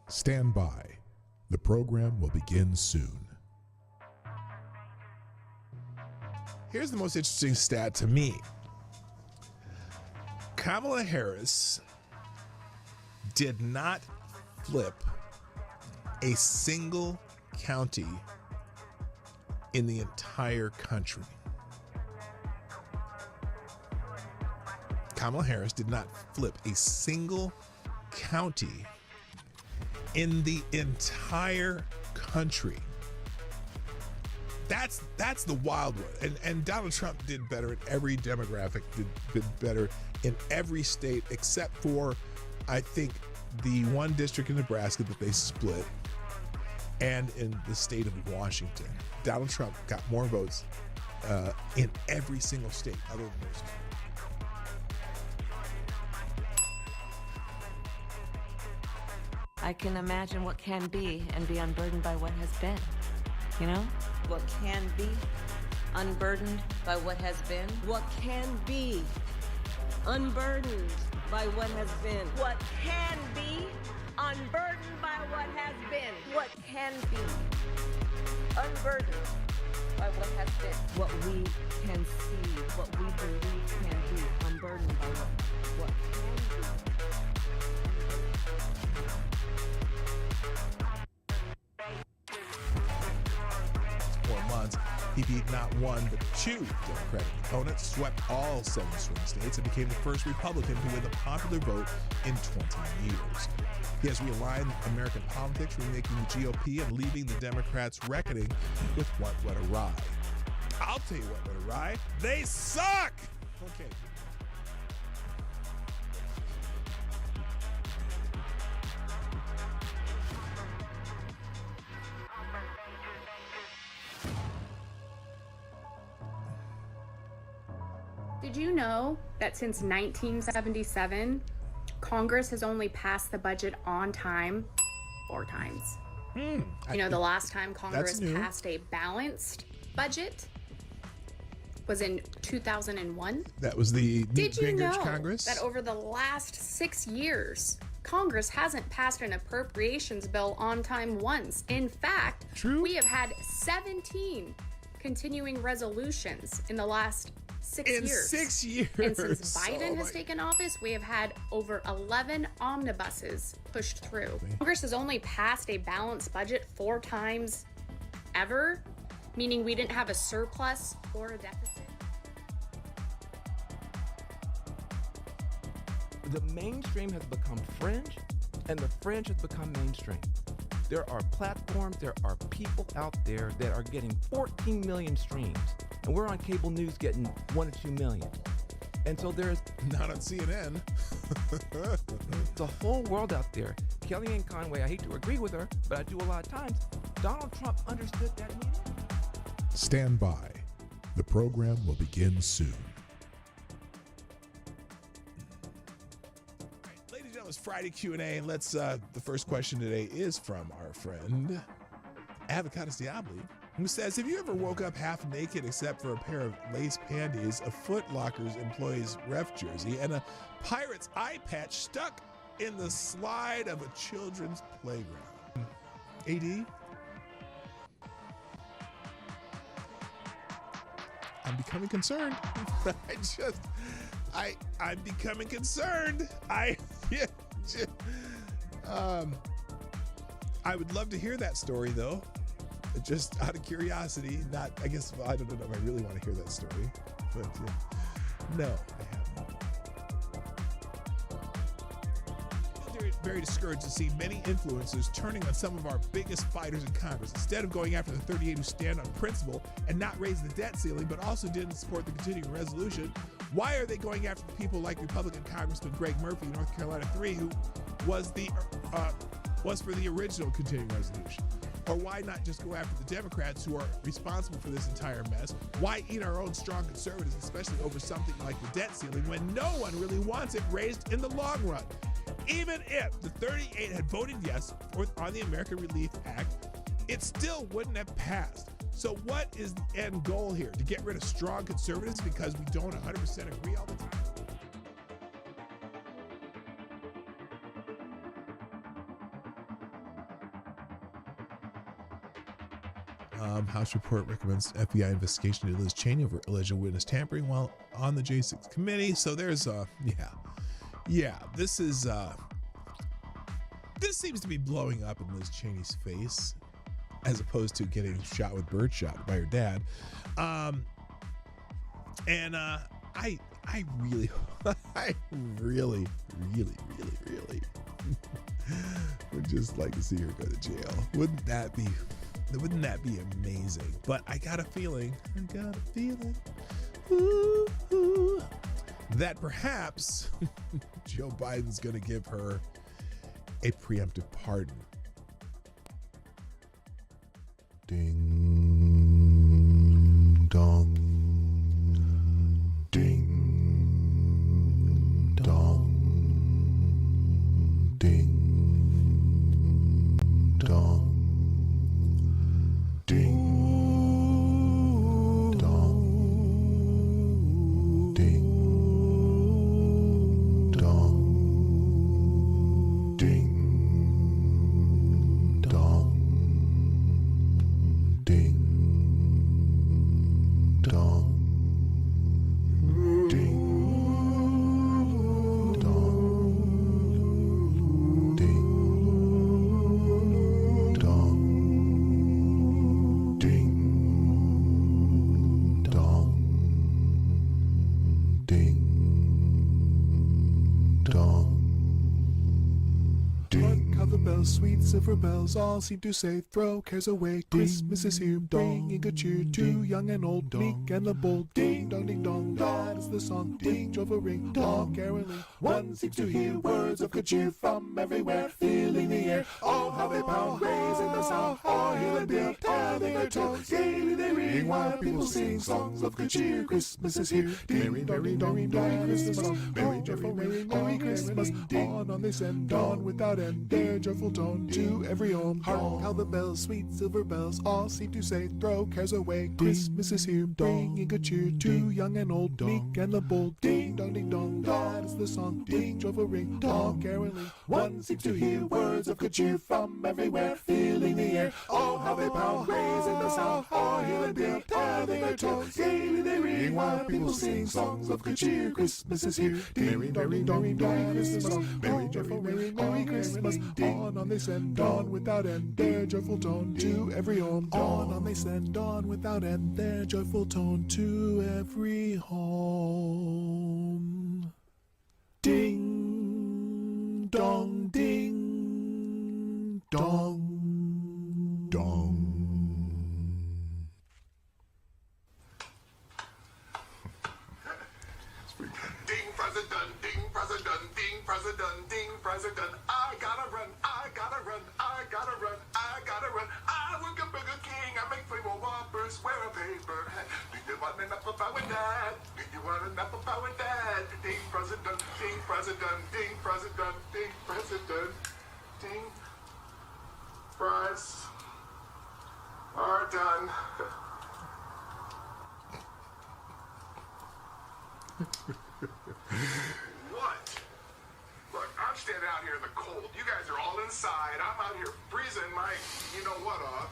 Stand by. The program will begin soon. Here's the most interesting stat to me. Kamala Harris did not flip a single county in the entire country. Kamala Harris did not flip a single county in the entire country. That's the wild one. And Donald Trump did better in every demographic, did better in every state except for, I think, the one district in Nebraska that they split, and in the state of Washington. Donald Trump got more votes in every single state other than those two. I can imagine what can be and be unburdened by what has been. You know? What can be unburdened by what has been. What can be unburdened by what has been. What can be unburdened by what has been. What can be unburdened by what has been. What we can see, what we believe can be unburdened by what can be. 4 months, he beat not one but two Democratic opponents, swept all 7 swing states, and became the first Republican to win the popular vote in 20 years. He has realigned American politics, remaking the GOP and leaving the Democrats reckoning with what went awry. I'll tell you what went awry. They suck! Okay. Did you know that since 1977, Congress has only passed the budget on time 4 times? The last time Congress passed a balanced budget was in 2001. That was the Did you know Congress? that over the last 6 years, Congress hasn't passed an appropriations bill on time once? In fact, we have had 17 continuing resolutions in the last 6 years. In 6 years. And since Biden has taken office, we have had over 11 omnibuses pushed through. Congress has only passed a balanced budget 4 times ever, meaning we didn't have a surplus or a deficit. The mainstream has become fringe, and the fringe has become mainstream. There are platforms, there are people out there that are getting 14 million streams, and we're on cable news getting 1 to 2 million. And so there's not on CNN. the whole world out there. Kellyanne Conway, I hate to agree with her, but I do a lot of times. Donald Trump understood that meaning. Stand by. The program will begin soon. Ladies and gentlemen, it's Friday Q&A, and let's, the first question today is from our friend, Avocados Diabli, who says, have you ever woke up half naked except for a pair of lace panties, a Foot Locker's employee's ref jersey, and a pirate's eye patch stuck in the slide of a children's playground? AD? I'm becoming concerned. I'm becoming concerned. I would love to hear that story, though. Just out of curiosity, I don't know if I really want to hear that story, but no, I haven't. Very, very discouraged to see many influencers turning on some of our biggest fighters in Congress. Instead of going after the 38 who stand on principle and not raise the debt ceiling, but also didn't support the continuing resolution, why are they going after people like Republican Congressman Greg Murphy, North Carolina 3, who was for the original continuing resolution? Or why not just go after the Democrats who are responsible for this entire mess? Why eat our own strong conservatives, especially over something like the debt ceiling, when no one really wants it raised in the long run? Even if the 38 had voted yes on the American Relief Act, it still wouldn't have passed. So what is the end goal here? To get rid of strong conservatives because we don't 100% agree all the time? House report recommends FBI investigation into Liz Cheney over alleged witness tampering while on the J6 committee. So there's this seems to be blowing up in Liz Cheney's face as opposed to getting shot with birdshot by her dad. I really would just like to see her go to jail. Wouldn't that be amazing? But I got a feeling that perhaps Joe Biden's going to give her a preemptive pardon. Ding dong. Ding dong. Ding dong. Ding dong. Ding dong. Ding dong. Ding dong. Ding dong. Ding dong. Ding dong. Ding dong. Hark how the bells, sweet silver bells, all seem to say, throw cares away. Christmas is here, bringing good cheer to young and old, meek and the bold. Ding dong, ding dong, that is the song. Ding, joyful ring, dong, caroling. One seems to hear words of good cheer from everywhere, filling the air. Oh, how they pound, raising the sound. All hail and deal, telling their tone. Gaily they ring, while people sing songs of good cheer. Christmas is here. Ding dong, ding dong, that is the song. Merry, joyful ring, Merry Christmas. On they send, on without end, their joyful tone to every home. Hark how the bells, sweet silver bells, all seem to say, throw cares away. Christmas is here, bringing good cheer to young and old, meek and the bold. Ding dong, that is the song. Ding, joyful ring, dong, caroling. One seems to hear words of good cheer from everywhere, filling the air. Oh, how they pound, raising the sound. All hail and deal, telling their tone. Gaily they ring, while people sing songs of good cheer. Christmas is here. Ding dong, that is the song. Merry, joyful ring, Merry Christmas. On they send, on without end, their joyful tone to every home. On they send, on without end, their joyful tone to every home. Ding dong, ding dong, dong. Ding president, ding president, ding president, ding president. I gotta run, I gotta run, I gotta run, I gotta run. I work at Burger King, I make flavor whoppers, wear a paper hat. Do you want an apple pie with that? Do you want an apple pie with that? Ding president, ding president, ding president, ding president, ding. Fries are done. What? Look, I'm standing out here in the cold. You guys are all inside. I'm out here freezing my, you know what, off.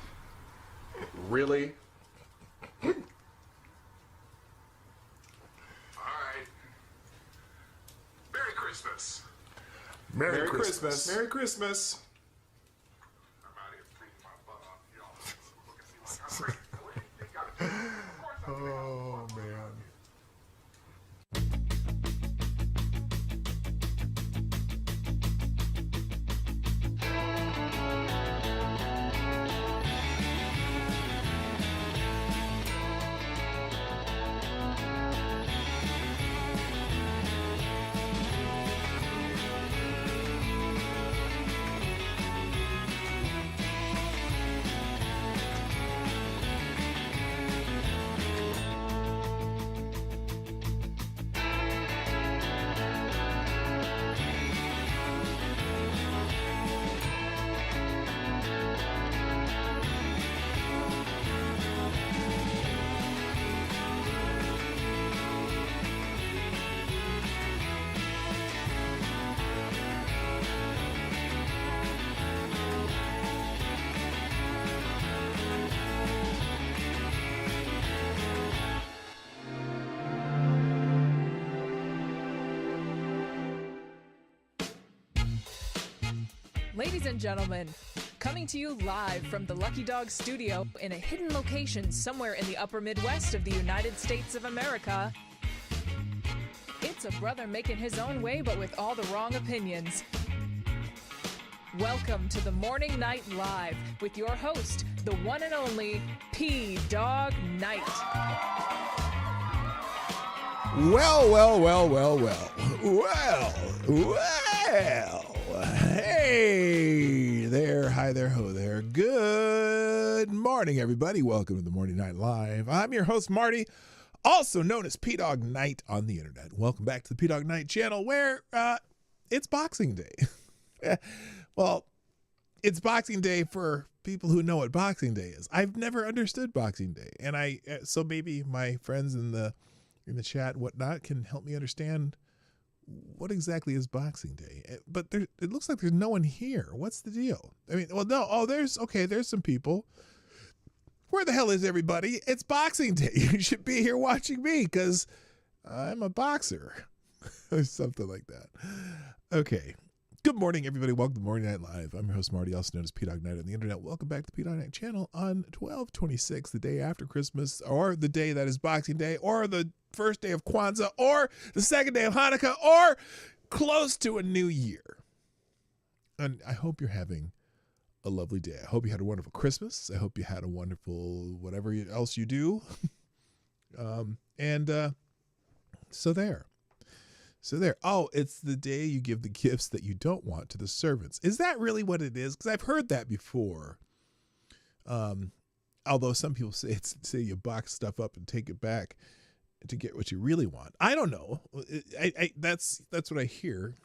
Really? All right. Merry Christmas. Merry Christmas. Merry Christmas. I'm out here freezing my butt off, y'all. Look and see like I'm freezing. They got it. Of course I'm freezing. Oh, man. Ladies and gentlemen, coming to you live from the Lucky Dog studio in a hidden location somewhere in the upper Midwest of the United States of America, it's a brother making his own way but with all the wrong opinions. Welcome to the Morning Night Live with your host, the one and only P-Dog Night. Well. Hey there, hi there, ho there. Good morning, everybody. Welcome to the Morning Night Live. I'm your host, Marty, also known as P-Dog Night on the internet. Welcome back to the P-Dog Night channel where it's Boxing Day. Well, it's Boxing Day for people who know what Boxing Day is. I've never understood Boxing Day, and so maybe my friends in the chat and whatnot can help me understand what exactly is Boxing Day. But it looks like there's no one here. What's the deal? I mean, well, no. Oh, there's some people. Where the hell is everybody? It's Boxing Day. You should be here watching me because I'm a boxer or something like that. Okay. Good morning, everybody. Welcome to Morning Night Live. I'm your host, Marty, also known as P-Dog Night on the internet. Welcome back to the P-Dog Night channel on 12/26, the day after Christmas, or the day that is Boxing Day, or the first day of Kwanzaa, or the second day of Hanukkah, or close to a new year. And I hope you're having a lovely day. I hope you had a wonderful Christmas. I hope you had a wonderful whatever else you do. So there. Oh, it's the day you give the gifts that you don't want to the servants. Is that really what it is? Because I've heard that before. Although some people say you box stuff up and take it back to get what you really want. I don't know. That's what I hear.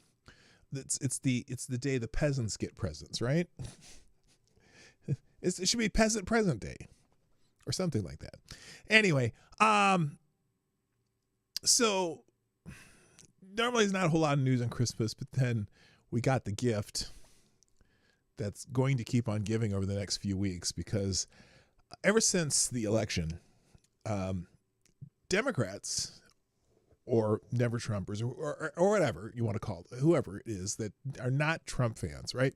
It's the day the peasants get presents, right? It should be Peasant Present Day or something like that. Anyway, so normally there's not a whole lot of news on Christmas, but then we got the gift that's going to keep on giving over the next few weeks because ever since the election, Democrats or never Trumpers or whatever you want to call it, whoever it is that are not Trump fans, right,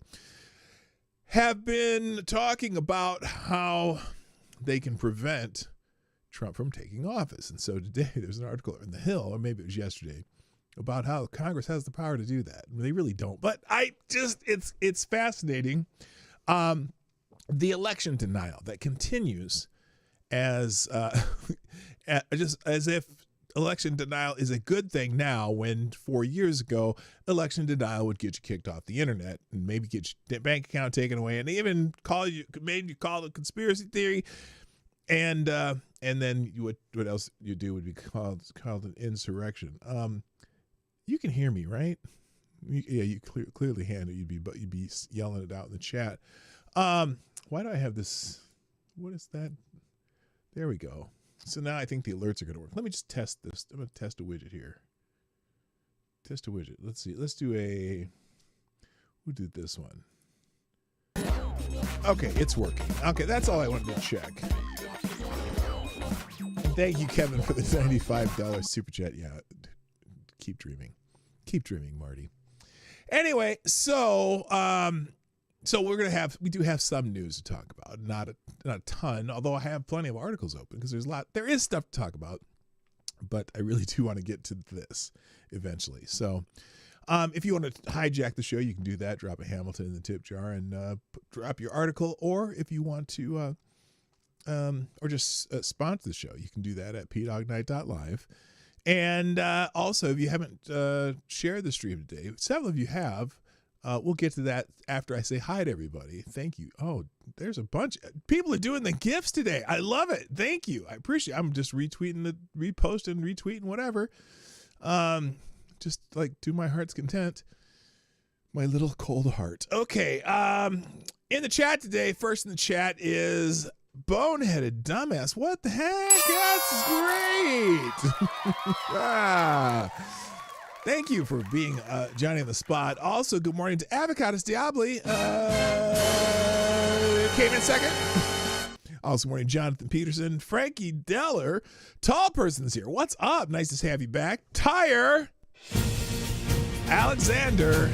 have been talking about how they can prevent Trump from taking office. And so today there's an article in The Hill, or maybe it was yesterday, about how Congress has the power to do that. They really don't. But it's fascinating. The election denial that continues as just as if election denial is a good thing now, when 4 years ago election denial would get you kicked off the internet and maybe get your bank account taken away, and even made you call it conspiracy theory, and then what else you do would be called an insurrection. You can hear me, right? You clearly hand it. You'd be yelling it out in the chat. Why do I have this? What is that? There we go. So now I think the alerts are going to work. Let me just test this. I'm going to test a widget here. Test a widget. Let's see. We'll do this one. Okay, it's working. Okay, that's all I wanted to check. Thank you, Kevin, for the $95 super chat. Yeah, keep dreaming. Keep dreaming, Marty. Anyway, so we do have some news to talk about. Not a ton, although I have plenty of articles open because there is stuff to talk about, but I really do want to get to this eventually. So if you want to hijack the show, you can do that. Drop a Hamilton in the tip jar and drop your article, or if you want to or just sponsor the show, you can do that at pdognight.live. And also, if you haven't shared the stream today, several of you have. We'll get to that after I say hi to everybody. Thank you. Oh, there's a bunch. People are doing the gifts today. I love it. Thank you. I appreciate it. I'm just retweeting, whatever. Just like to my heart's content. My little cold heart. Okay. In the chat today, first in the chat is Boneheaded Dumbass. What the heck? That's great. Thank you for being Johnny on the spot. Also, good morning to Avocados Diabli. Came in second. Also, morning, Jonathan Peterson. Frankie Deller. Tall Person's here. What's up? Nice to have you back. Tyre. Alexander.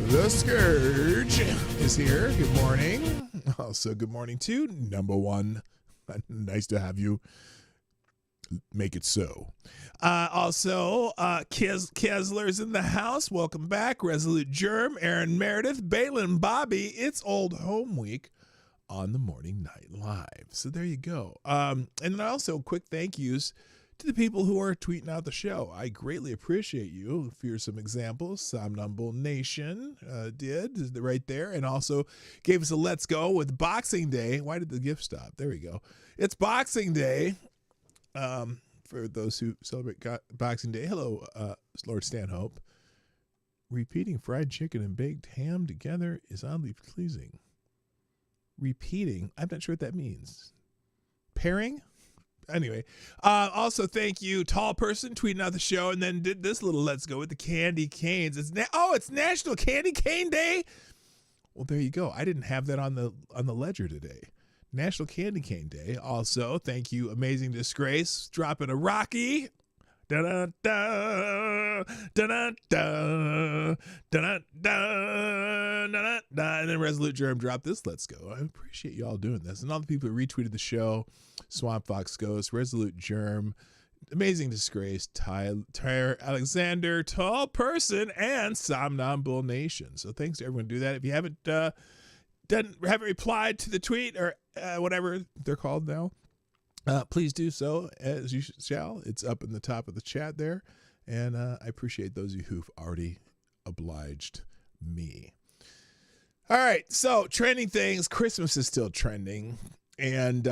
The Scourge is here. Good morning. Also, good morning to number one. Nice to have you. Make it so. Also, Kesler's in the house. Welcome back. Resolute Germ, Aaron Meredith, Balin Bobby. It's Old Home Week on the Morning Night Live. So there you go. And then also quick thank yous to the people who are tweeting out the show. I greatly appreciate you. Here's some examples. Somnambule Nation did right there, and also gave us a let's go with Boxing Day. Why did the gift stop? There we go. It's Boxing Day. For those who celebrate Boxing Day. Hello, Lord Stanhope. Repeating fried chicken and baked ham together is oddly pleasing. Repeating? I'm not sure what that means. Pairing? Anyway, also thank you, Tall Person, tweeting out the show, and then did this little let's go with the candy canes. It's National Candy Cane Day. Well, there you go. I didn't have that on the ledger today. National Candy Cane Day. Also, thank you, Amazing Disgrace, dropping a Rocky. Da-da-da, da-da-da, da-da-da, da-da-da. And then Resolute Germ dropped this let's go. I appreciate you all doing this. And all the people who retweeted the show, Swamp Fox Ghost, Resolute Germ, Amazing Disgrace, Tyre Alexander, Tall Person, and Somnambule Nation. So thanks to everyone who do that. If you haven't haven't replied to the tweet or whatever they're called now, please do so as you shall. It's up in the top of the chat there. And I appreciate those of you who've already obliged me. All right. So trending things. Christmas is still trending. And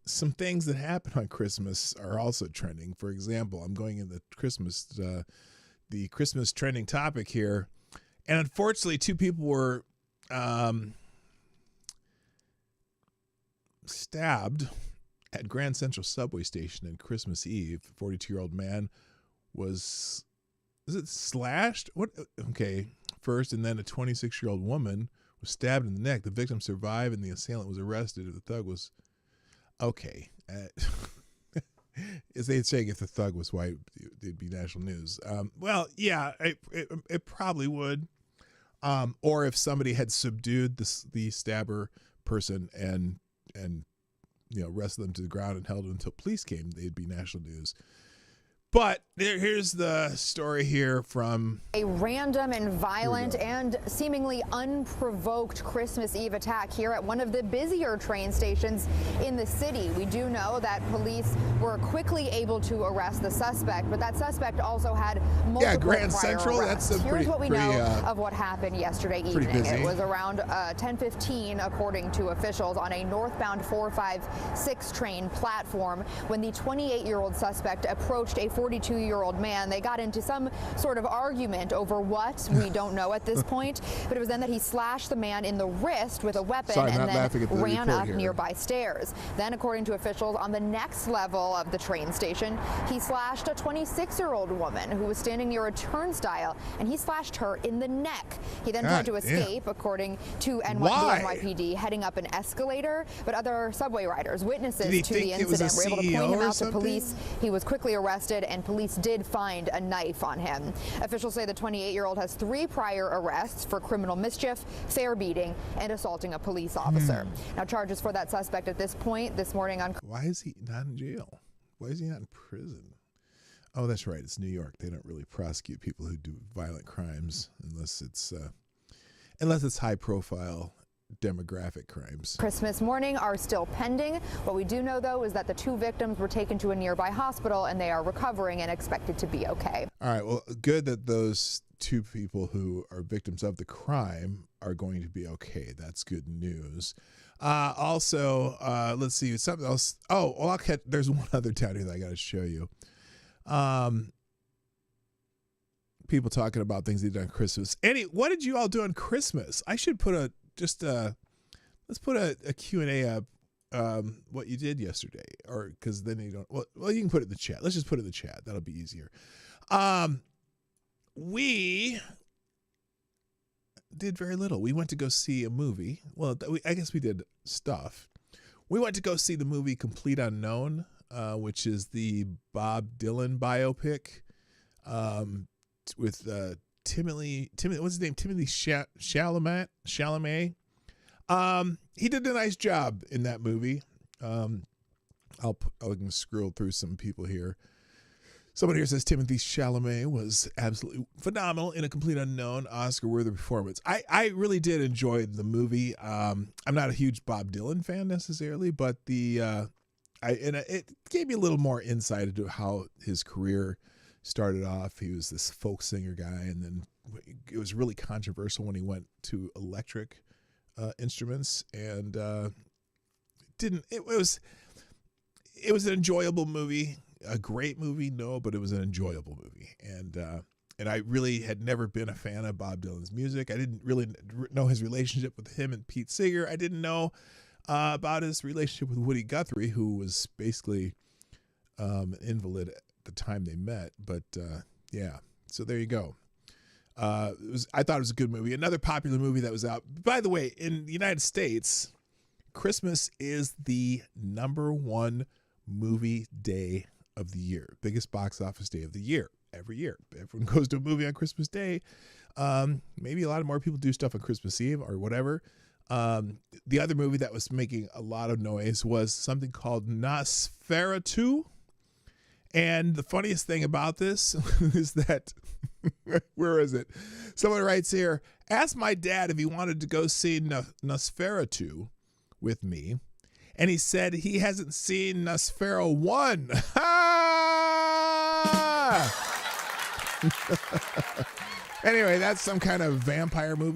some things that happen on Christmas are also trending. For example, I'm going in the Christmas trending topic here. And unfortunately, two people were stabbed at Grand Central subway station on Christmas Eve. A 42-year-old man was it slashed? What? Okay, first, and then a 26-year-old woman was stabbed in the neck. The victim survived, and the assailant was arrested. The thug was okay. As they'd say, if the thug was white, it'd be national news. Well, yeah, it probably would. Or if somebody had subdued the stabber person and wrestled them to the ground and held them until police came, they'd be national news. But here's the story here from a random and violent and seemingly unprovoked Christmas Eve attack here at one of the busier train stations in the city. We do know that police were quickly able to arrest the suspect, but that suspect also had multiple Grand prior Central. arrests. That's Here's what we know pretty, of what happened yesterday pretty evening. busy. It was around 10:15, according to officials, on a northbound 456 train platform when the 28-year-old suspect approached a 42-year-old man. They got into some sort of argument over what, we don't know at this point, but it was then that he slashed the man in the wrist with a weapon and then ran up nearby stairs. Then, according to officials, on the next level of the train station, he slashed a 26-year-old woman who was standing near a turnstile, and he slashed her in the neck. He then tried to escape, according to NYPD, heading up an escalator, but other subway riders, witnesses to the incident, were able to point him out to police. He was quickly arrested, and police did find a knife on him. Officials say the 28-year-old has 3 prior arrests for criminal mischief, fair beating, and assaulting a police officer. Now, charges for that suspect at this point this morning on... Why is he not in jail? Why is he not in prison? Oh, that's right. It's New York. They don't really prosecute people who do violent crimes unless it's high-profile demographic crimes. Christmas morning are still pending. What we do know, though, is that the 2 victims were taken to a nearby hospital, and they are recovering and expected to be okay. All right. Well, good that those 2 people who are victims of the crime are going to be okay. That's good news. Also, let's see, something else. Oh, well, there's one other town here that I got to show you. People talking about things they did on Christmas. What did you all do on Christmas? I should put let's put a Q&A up, what you did yesterday, or because then you don't, well, you can put it in the chat. Let's just put it in the chat. That'll be easier. We did very little. We went to go see a movie. Well, I guess we did stuff. We went to go see the movie Complete Unknown, which is the Bob Dylan biopic, with what's his name? Timothy Chalamet. He did a nice job in that movie. I can scroll through some people here. Someone here says Timothy Chalamet was absolutely phenomenal in A Complete Unknown, Oscar-worthy performance. I really did enjoy the movie. I'm not a huge Bob Dylan fan necessarily, but it gave me a little more insight into how his career started off. He was this folk singer guy, and then it was really controversial when he went to electric instruments, and it was an enjoyable movie. A great movie, no, but it was an enjoyable movie. And I really had never been a fan of Bob Dylan's music. I didn't really know his relationship with him and Pete Seeger. I didn't know about his relationship with Woody Guthrie, who was basically an invalid at the time they met. But yeah, so there you go. I thought it was a good movie. Another popular movie that was out. By the way, in the United States, Christmas is the #1 movie day of the year, biggest box office day of the year. Every year, everyone goes to a movie on Christmas Day. Maybe a lot more people do stuff on Christmas Eve or whatever. The other movie that was making a lot of noise was something called Nosferatu. And the funniest thing about this is that, where is it? Someone writes here, asked my dad if he wanted to go see Nosferatu with me. And he said he hasn't seen Nosferatu 1. Anyway, that's some kind of vampire movie.